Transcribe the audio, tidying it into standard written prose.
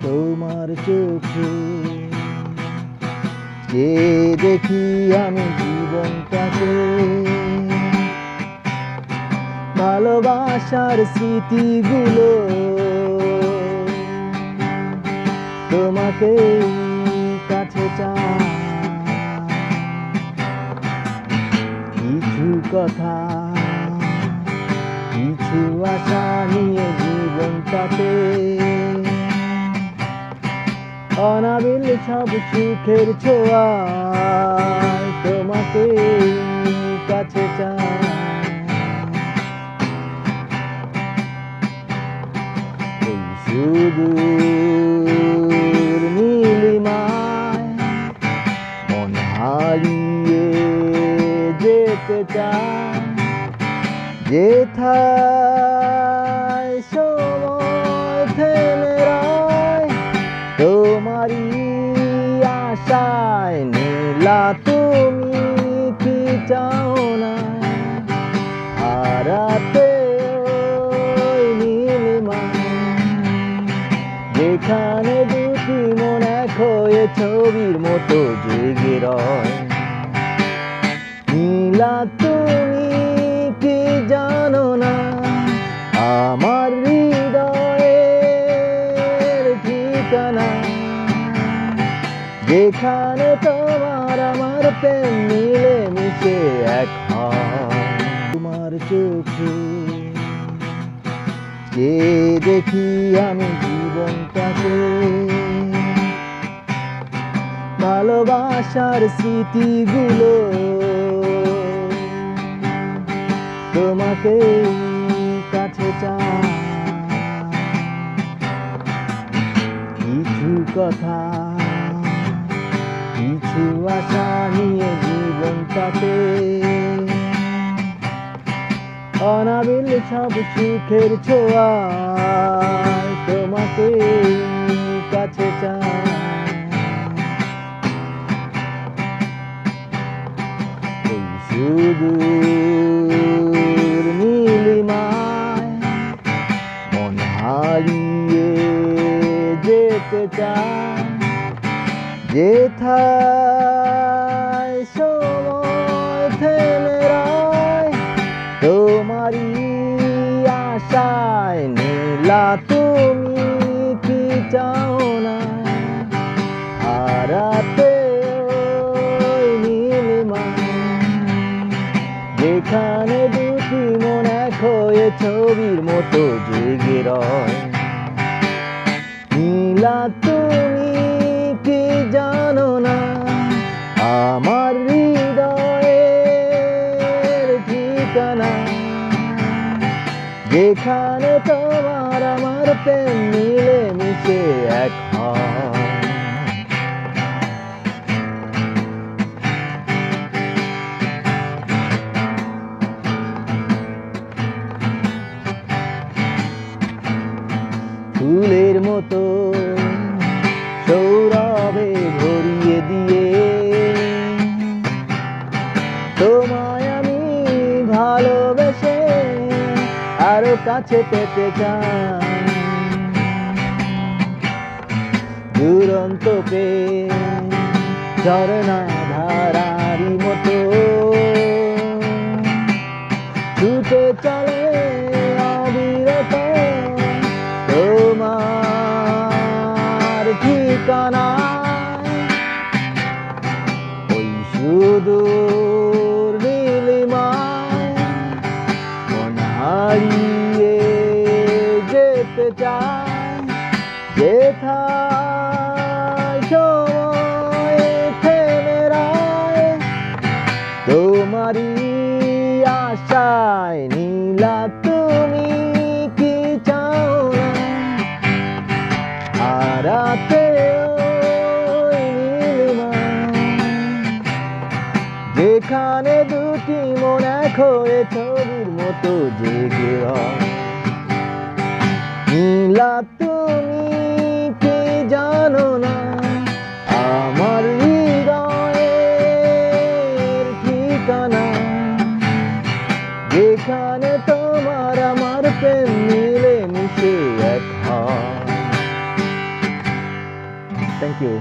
তোমার চোখে যে দেখি আমি জীবনটাকে, ভালোবাসার স্মৃতিগুলো তোমাকে কাছে চাই। কিছু কথা, কিছু আশা নিয়ে জীবনটাতে, অনাবিল সব সুখের ছোঁয়ায় তোমাকে কাছে চাই। এই সুদূর নীলিমায় মন হারিয়ে যেতে চাই, যেথায় সময় থেমে রয় তোমারই আশায়। নীলা তুমি কি চাও না হারাতে ওই নীলিমায়, যেখানে দুটি মন এক হয়ে ছবির মতো জেগে রয়। নীলা তুমি কি জানো না আমার হৃদয়ের ঠিকানা, যেখানে তোমার আমার প্রেম মিলে মিশে এক হয়। তোমার চোখে যে দেখি আমি জীবনটাকে, ভালোবাসার স্মৃতিগুলো তোমাকে কাছে চাই। কিছু কথা, কিছু আশা নিয়ে জীবনটাতে, অনাবিল সব সুখের ছোঁয়ায় তোমাকে কাছে চাই। এই সুদূর নীলিমায় মন হারিয়ে যেতে চাই, যেথায় সময় থেমে রয় তোমারই আশায়। নীলা তুমি কি চাও না হারাতে ওই নীলিমায়, যেখানে দুটি মন এক হয়ে ছবির মতো জেগে রয়। নীলা তুমি কি জানো না আমার হৃদয়ের ঠিকানা, যেখানে তোমার আমার প্রেম মিলে মিশে এক হয়। ফুলের মতো সৌরভে ভরিয়ে দিয়ে তোমায় আমি ভালোবেসে আরো কাছে পেতে চাই। দুরন্ত প্রেম ঝরনা ধারারি মতো ছুটে চলে অবিরত তোমার ঠিকানায়। ওই সুদূর নীলিমায় মন হারিয়ে যেতে চাই, যেথায় সময় থেমে রয় তোমারই আশায়। নীলা তুমি কি চাও না হারাতে ওই নীলিমায়, যেখানে দুটি মন এক হয়ে ছবির মতো জেগে রয়। নীলা তুমি কি জানো না আমার হৃদয়ের ঠিকানা, যেখানে তোমার আমার প্রেম মিলে মিশে এক হয়। Thank you.